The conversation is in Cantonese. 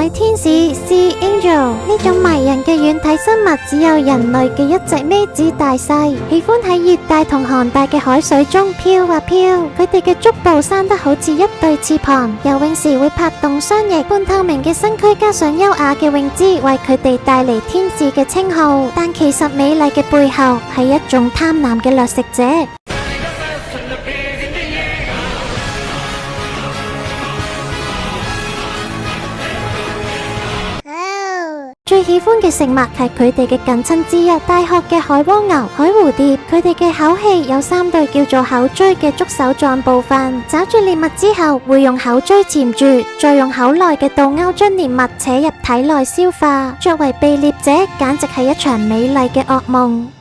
海天使 Sea Angel 呢種迷人嘅軟體生物，只有人類嘅一隻尾指大細，喜歡喺熱帶同寒帶嘅海水中飄啊飄。佢哋嘅足部生得好似一對翅膀，游泳時會拍動雙翼，半透明嘅身軀加上優雅嘅泳姿，為佢哋帶嚟天使嘅稱號。但其實美麗嘅背後係一種貪婪嘅掠食者。最喜歡嘅食物係佢哋嘅近親之一，大殼嘅海蝸牛、海蝴蝶。佢哋嘅口器有3對叫做口錐嘅觸手狀部分，抓住獵物之後會用口錐纏住，再用口內嘅倒鈎將獵物扯入體內消化。作為被獵者，簡直係一場美麗嘅噩夢。